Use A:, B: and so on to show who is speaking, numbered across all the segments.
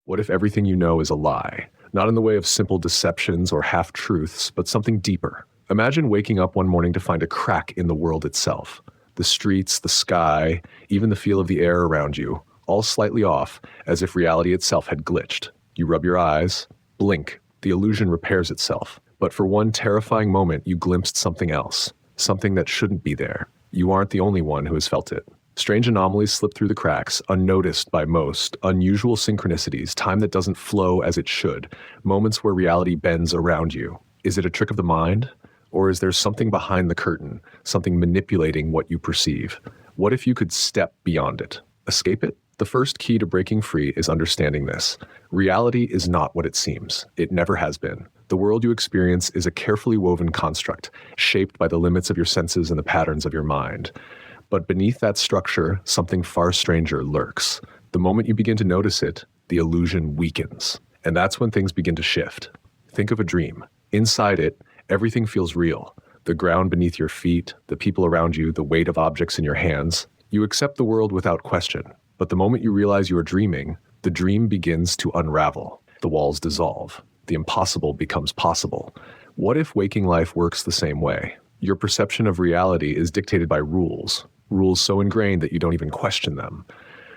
A: What if everything you know is a lie? Not in the way of simple deceptions or half-truths, but something deeper. Imagine waking up one morning to find a crack in the world itself. The streets, the sky, even the feel of the air around you, all slightly off, as if reality itself had glitched. You rub your eyes, blink, the illusion repairs itself. But for one terrifying moment, you glimpsed something else, something that shouldn't be there. You aren't the only one who has felt it. Strange anomalies slip through the cracks, unnoticed by most, unusual synchronicities, time that doesn't flow as it should, moments where reality bends around you. Is it a trick of the mind? Or is there something behind the curtain, something manipulating what you perceive? What if you could step beyond it? Escape it? The first key to breaking free is understanding this. Reality is not what it seems. It never has been. The world you experience is a carefully woven construct, shaped by the limits of your senses and the patterns of your mind. But beneath that structure, something far stranger lurks. The moment you begin to notice it, the illusion weakens. And that's when things begin to shift. Think of a dream. Inside it, everything feels real. The ground beneath your feet, the people around you, the weight of objects in your hands. You accept the world without question. But the moment you realize you are dreaming, the dream begins to unravel. The walls dissolve. The impossible becomes possible. What if waking life works the same way? Your perception of reality is dictated by rules so ingrained that you don't even question them.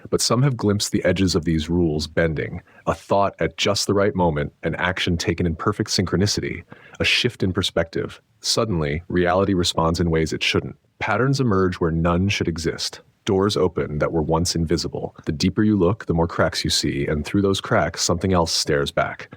A: But some have glimpsed the edges of these rules bending, a thought at just the right moment, an action taken in perfect synchronicity, a shift in perspective. Suddenly, reality responds in ways it shouldn't. Patterns emerge where none should exist. Doors open that were once invisible. The deeper you look, the more cracks you see, and through those cracks, something else stares back.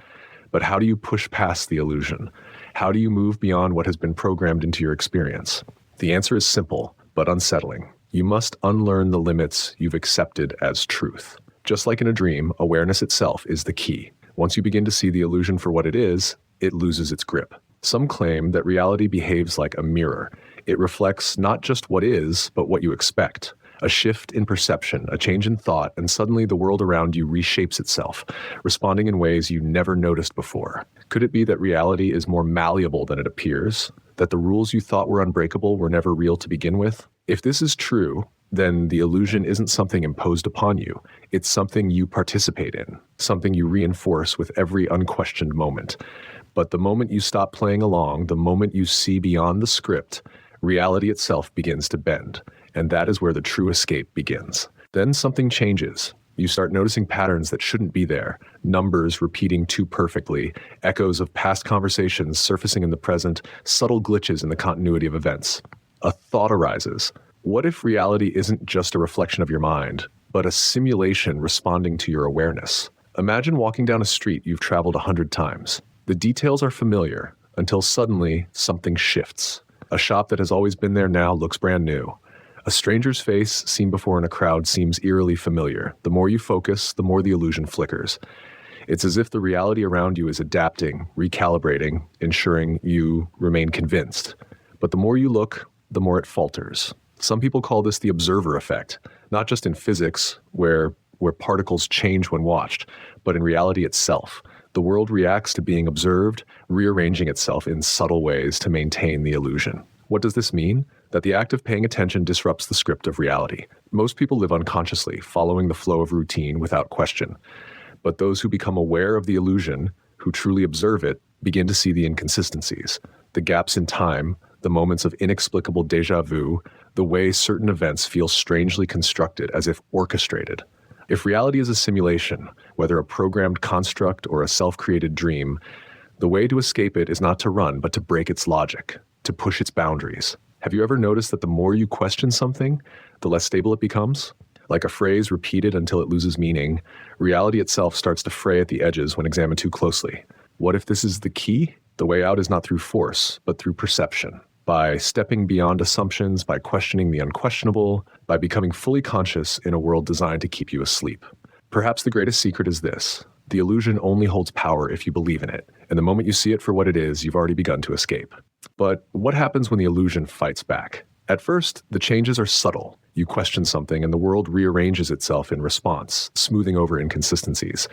A: But how do you push past the illusion? How do you move beyond what has been programmed into your experience? The answer is simple, but unsettling. You must unlearn the limits you've accepted as truth. Just like in a dream, awareness itself is the key. Once you begin to see the illusion for what it is, it loses its grip. Some claim that reality behaves like a mirror. It reflects not just what is, but what you expect. A shift in perception, a change in thought, and suddenly the world around you reshapes itself, responding in ways you never noticed before. Could it be that reality is more malleable than it appears? That the rules you thought were unbreakable were never real to begin with? If this is true, then the illusion isn't something imposed upon you. It's something you participate in, something you reinforce with every unquestioned moment. But the moment you stop playing along, the moment you see beyond the script, reality itself begins to bend. And that is where the true escape begins. Then something changes. You start noticing patterns that shouldn't be there, numbers repeating too perfectly, echoes of past conversations surfacing in the present, subtle glitches in the continuity of events. A thought arises. What if reality isn't just a reflection of your mind, but a simulation responding to your awareness? Imagine walking down a street you've traveled 100 times. The details are familiar, until suddenly something shifts. A shop that has always been there now looks brand new. A stranger's face seen before in a crowd seems eerily familiar. The more you focus, the more the illusion flickers. It's as if the reality around you is adapting, recalibrating, ensuring you remain convinced. But the more you look, the more it falters. Some people call this the observer effect, not just in physics, where particles change when watched, but in reality itself. The world reacts to being observed, rearranging itself in subtle ways to maintain the illusion. What does this mean? That the act of paying attention disrupts the script of reality. Most people live unconsciously, following the flow of routine without question. But those who become aware of the illusion, who truly observe it, begin to see the inconsistencies, the gaps in time, the moments of inexplicable déjà vu, the way certain events feel strangely constructed, as if orchestrated. If reality is a simulation, whether a programmed construct or a self-created dream, the way to escape it is not to run, but to break its logic, to push its boundaries. Have you ever noticed that the more you question something, the less stable it becomes? Like a phrase repeated until it loses meaning, reality itself starts to fray at the edges when examined too closely. What if this is the key? The way out is not through force, but through perception. By stepping beyond assumptions, by questioning the unquestionable, by becoming fully conscious in a world designed to keep you asleep. Perhaps the greatest secret is this: the illusion only holds power if you believe in it, and the moment you see it for what it is, you've already begun to escape. But what happens when the illusion fights back? At first, the changes are subtle. You question something and the world rearranges itself in response, smoothing over inconsistencies.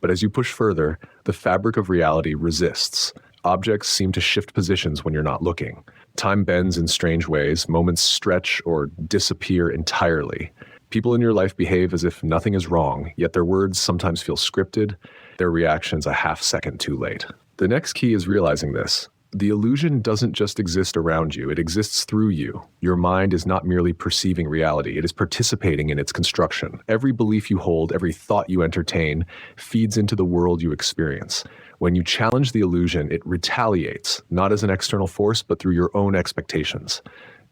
A: But as you push further, the fabric of reality resists. Objects seem to shift positions when you're not looking. Time bends in strange ways, moments stretch or disappear entirely. People in your life behave as if nothing is wrong, yet their words sometimes feel scripted, their reactions a half second too late. The next key is realizing this. The illusion doesn't just exist around you, it exists through you. Your mind is not merely perceiving reality, it is participating in its construction. Every belief you hold, every thought you entertain, feeds into the world you experience. When you challenge the illusion, it retaliates, not as an external force, but through your own expectations.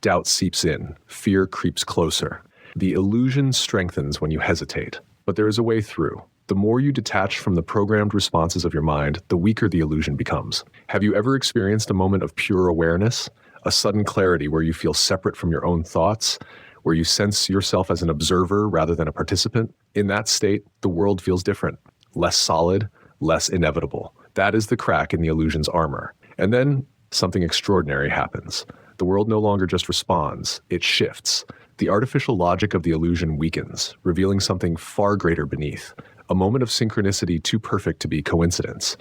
A: Doubt seeps in, fear creeps closer. The illusion strengthens when you hesitate, but there is a way through. The more you detach from the programmed responses of your mind, the weaker the illusion becomes. Have you ever experienced a moment of pure awareness? A sudden clarity where you feel separate from your own thoughts, where you sense yourself as an observer rather than a participant? In that state, the world feels different, less solid, less inevitable. That is the crack in the illusion's armor. And then something extraordinary happens. The world no longer just responds, it shifts. The artificial logic of the illusion weakens, revealing something far greater beneath. A moment of synchronicity too perfect to be coincidence.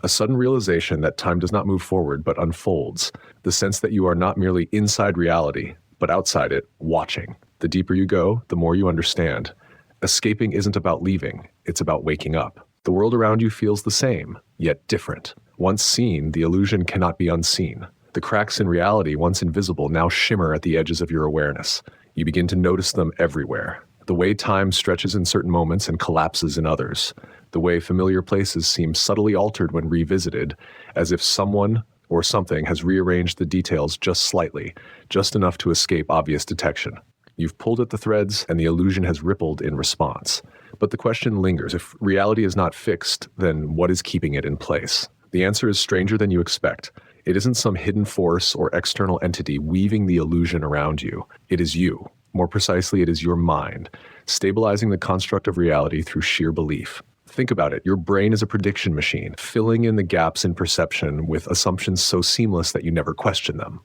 A: A sudden realization that time does not move forward but unfolds. The sense that you are not merely inside reality, but outside it, watching. The deeper you go, the more you understand. Escaping isn't about leaving, it's about waking up. The world around you feels the same, yet different. Once seen, the illusion cannot be unseen. The cracks in reality, once invisible, now shimmer at the edges of your awareness. You begin to notice them everywhere. The way time stretches in certain moments and collapses in others. The way familiar places seem subtly altered when revisited, as if someone or something has rearranged the details just slightly, just enough to escape obvious detection. You've pulled at the threads, and the illusion has rippled in response. But the question lingers. If reality is not fixed, then what is keeping it in place? The answer is stranger than you expect. It isn't some hidden force or external entity weaving the illusion around you. It is you. More precisely, it is your mind, stabilizing the construct of reality through sheer belief. Think about it. Your brain is a prediction machine, filling in the gaps in perception with assumptions so seamless that you never question them.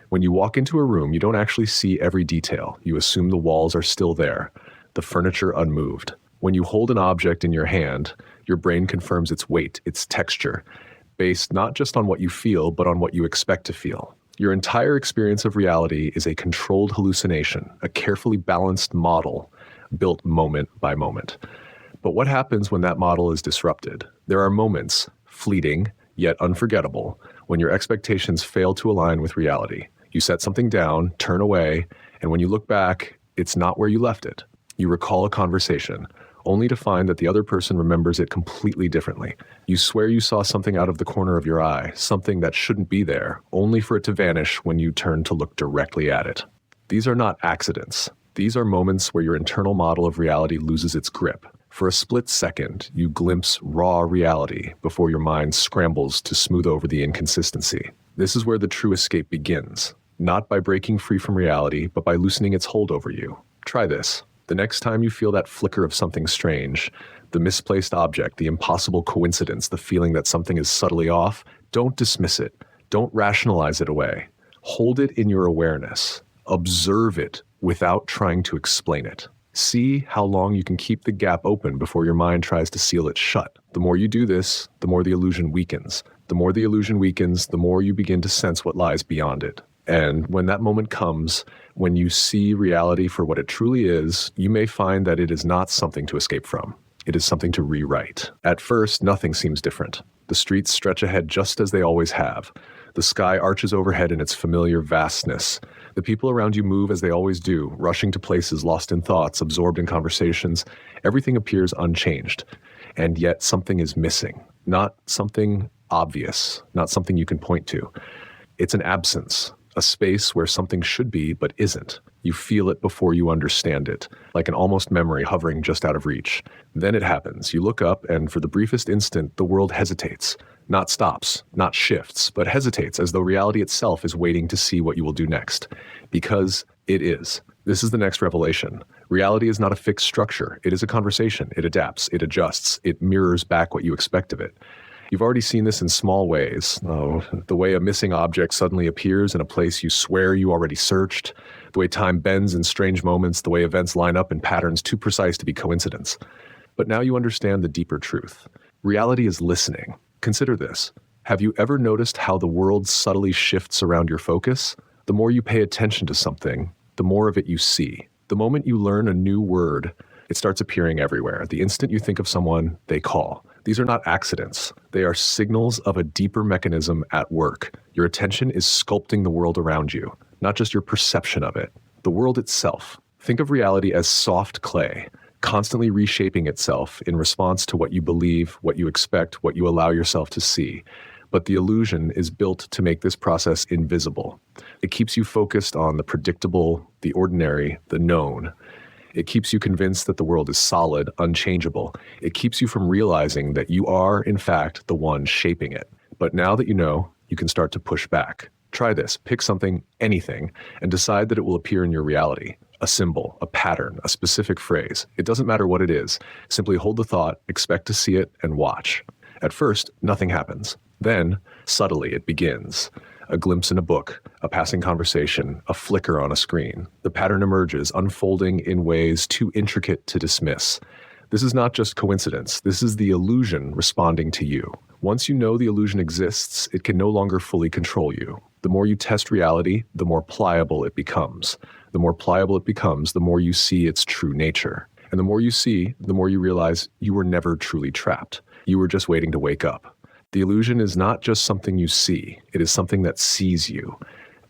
A: When you walk into a room, you don't actually see every detail. You assume the walls are still there, the furniture unmoved. When you hold an object in your hand, your brain confirms its weight, its texture, based not just on what you feel, but on what you expect to feel. Your entire experience of reality is a controlled hallucination, a carefully balanced model built moment by moment. But what happens when that model is disrupted? There are moments, fleeting yet unforgettable, when your expectations fail to align with reality. You set something down, turn away, and when you look back, it's not where you left it. You recall a conversation, only to find that the other person remembers it completely differently. You swear you saw something out of the corner of your eye, something that shouldn't be there, only for it to vanish when you turn to look directly at it. These are not accidents. These are moments where your internal model of reality loses its grip. For a split second, you glimpse raw reality before your mind scrambles to smooth over the inconsistency. This is where the true escape begins, not by breaking free from reality, but by loosening its hold over you. Try this. The next time you feel that flicker of something strange, the misplaced object, the impossible coincidence, the feeling that something is subtly off, don't dismiss it. Don't rationalize it away. Hold it in your awareness. Observe it without trying to explain it. See how long you can keep the gap open before your mind tries to seal it shut. The more you do this, the more the illusion weakens. The more the illusion weakens, the more you begin to sense what lies beyond it. And when that moment comes, when you see reality for what it truly is, you may find that it is not something to escape from. It is something to rewrite. At first, nothing seems different. The streets stretch ahead just as they always have. The sky arches overhead in its familiar vastness. The people around you move as they always do, rushing to places, lost in thoughts, absorbed in conversations. Everything appears unchanged. And yet something is missing. Not something obvious, not something you can point to. It's an absence. A space where something should be but isn't. You feel it before you understand it, like an almost memory hovering just out of reach. Then it happens. You look up, and for the briefest instant, the world hesitates. Not stops, not shifts, but hesitates as though reality itself is waiting to see what you will do next. Because it is. This is the next revelation. Reality is not a fixed structure. It is a conversation. It adapts. It adjusts. It mirrors back what you expect of it. You've already seen this in small ways. The way a missing object suddenly appears in a place you swear you already searched, the way time bends in strange moments, the way events line up in patterns too precise to be coincidence. But now you understand the deeper truth. Reality is listening. Consider this. Have you ever noticed how the world subtly shifts around your focus? The more you pay attention to something, the more of it you see. The moment you learn a new word, it starts appearing everywhere. The instant you think of someone, they call. These are not accidents. They are signals of a deeper mechanism at work. Your attention is sculpting the world around you, not just your perception of it. The world itself. Think of reality as soft clay, constantly reshaping itself in response to what you believe, what you expect, what you allow yourself to see. But the illusion is built to make this process invisible. It keeps you focused on the predictable, the ordinary, the known. It keeps you convinced that the world is solid, unchangeable. It keeps you from realizing that you are, in fact, the one shaping it. But now that you know, you can start to push back. Try this. Pick something, anything, and decide that it will appear in your reality. A symbol, a pattern, a specific phrase. It doesn't matter what it is. Simply hold the thought, expect to see it, and watch. At first, nothing happens. Then, subtly, it begins. A glimpse in a book, a passing conversation, a flicker on a screen. The pattern emerges, unfolding in ways too intricate to dismiss. This is not just coincidence. This is the illusion responding to you. Once you know the illusion exists, it can no longer fully control you. The more you test reality, the more pliable it becomes. The more pliable it becomes, the more you see its true nature. And the more you see, the more you realize you were never truly trapped. You were just waiting to wake up. The illusion is not just something you see, it is something that sees you.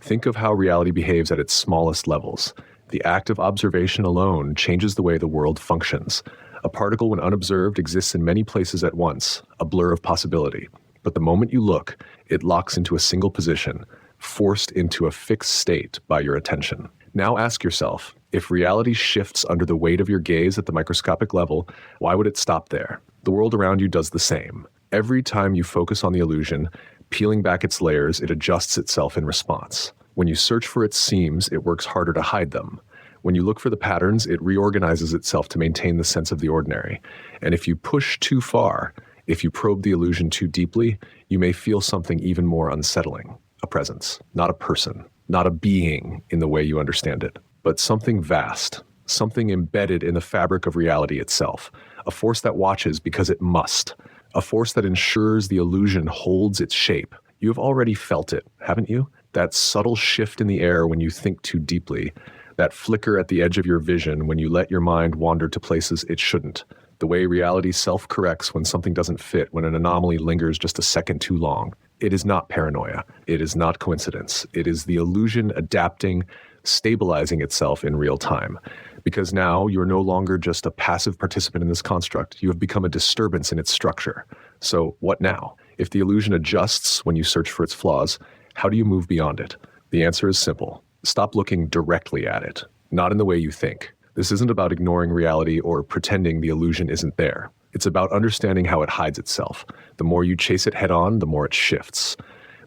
A: Think of how reality behaves at its smallest levels. The act of observation alone changes the way the world functions. A particle, when unobserved, exists in many places at once, a blur of possibility. But the moment you look, it locks into a single position, forced into a fixed state by your attention. Now ask yourself, if reality shifts under the weight of your gaze at the microscopic level, why would it stop there? The world around you does the same. Every time you focus on the illusion, peeling back its layers, it adjusts itself in response. When you search for its seams, it works harder to hide them. When you look for the patterns, it reorganizes itself to maintain the sense of the ordinary. And if you push too far, if you probe the illusion too deeply, you may feel something even more unsettling. A presence, not a person, not a being in the way you understand it, but something vast, something embedded in the fabric of reality itself, a force that watches because it must. A force that ensures the illusion holds its shape. You have already felt it, haven't you? That subtle shift in the air when you think too deeply. That flicker at the edge of your vision when you let your mind wander to places it shouldn't. The way reality self-corrects when something doesn't fit, when an anomaly lingers just a second too long. It is not paranoia. It is not coincidence. It is the illusion adapting, stabilizing itself in real time. Because now you're no longer just a passive participant in this construct. You have become a disturbance in its structure. So what now? If the illusion adjusts when you search for its flaws, how do you move beyond it? The answer is simple. Stop looking directly at it, not in the way you think. This isn't about ignoring reality or pretending the illusion isn't there. It's about understanding how it hides itself. The more you chase it head on, the more it shifts.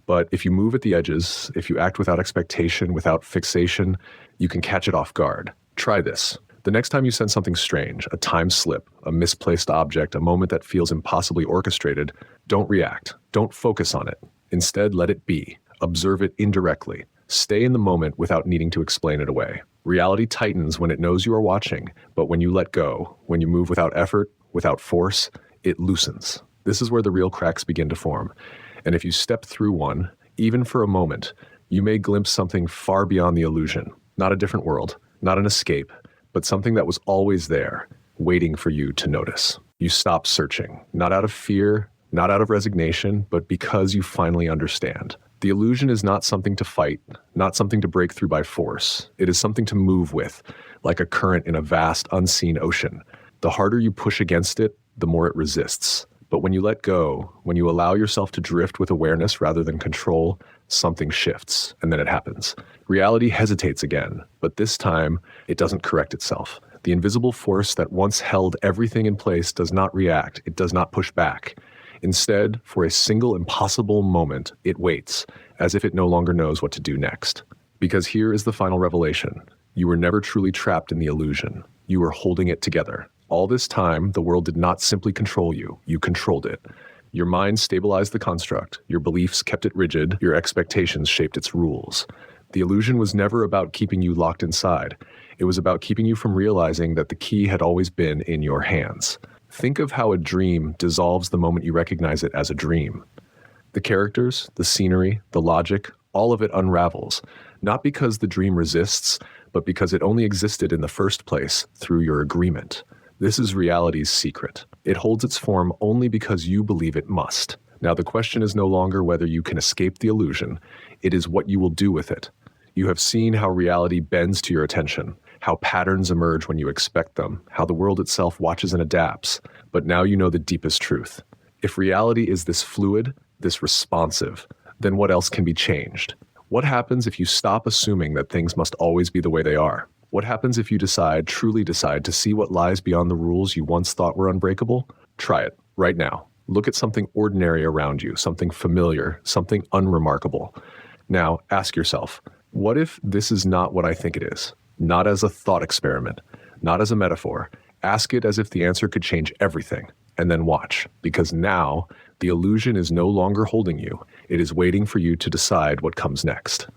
A: But if you move at the edges, if you act without expectation, without fixation, you can catch it off guard. Try this. The next time you sense something strange, a time slip, a misplaced object, a moment that feels impossibly orchestrated, don't react. Don't focus on it. Instead, let it be. Observe it indirectly. Stay in the moment without needing to explain it away. Reality tightens when it knows you are watching, but when you let go, when you move without effort, without force, it loosens. This is where the real cracks begin to form. And if you step through one, even for a moment, you may glimpse something far beyond the illusion. Not a different world, not an escape, but something that was always there, waiting for you to notice. You stop searching, not out of fear, not out of resignation, but because you finally understand. The illusion is not something to fight, not something to break through by force. It is something to move with, like a current in a vast, unseen ocean. The harder you push against it, the more it resists. But when you let go, when you allow yourself to drift with awareness rather than control, something shifts, and then it happens. Reality hesitates again, but this time, it doesn't correct itself. The invisible force that once held everything in place does not react, it does not push back. Instead, for a single impossible moment, it waits, as if it no longer knows what to do next. Because here is the final revelation. You were never truly trapped in the illusion. You were holding it together. All this time, the world did not simply control you. You controlled it. Your mind stabilized the construct. Your beliefs kept it rigid. Your expectations shaped its rules. The illusion was never about keeping you locked inside. It was about keeping you from realizing that the key had always been in your hands. Think of how a dream dissolves the moment you recognize it as a dream. The characters, the scenery, the logic, all of it unravels, not because the dream resists, but because it only existed in the first place through your agreement. This is reality's secret. It holds its form only because you believe it must. Now, the question is no longer whether you can escape the illusion. It is what you will do with it. You have seen how reality bends to your attention, how patterns emerge when you expect them, how the world itself watches and adapts. But now you know the deepest truth. If reality is this fluid, this responsive, then what else can be changed? What happens if you stop assuming that things must always be the way they are? What happens if you truly decide to see what lies beyond the rules you once thought were unbreakable? Try it right now. Look at something ordinary around you, something familiar, something unremarkable. Now, ask yourself, what if this is not what I think it is? Not as a thought experiment, not as a metaphor. Ask it as if the answer could change everything, and then watch, because now the illusion is no longer holding you. It is waiting for you to decide what comes next.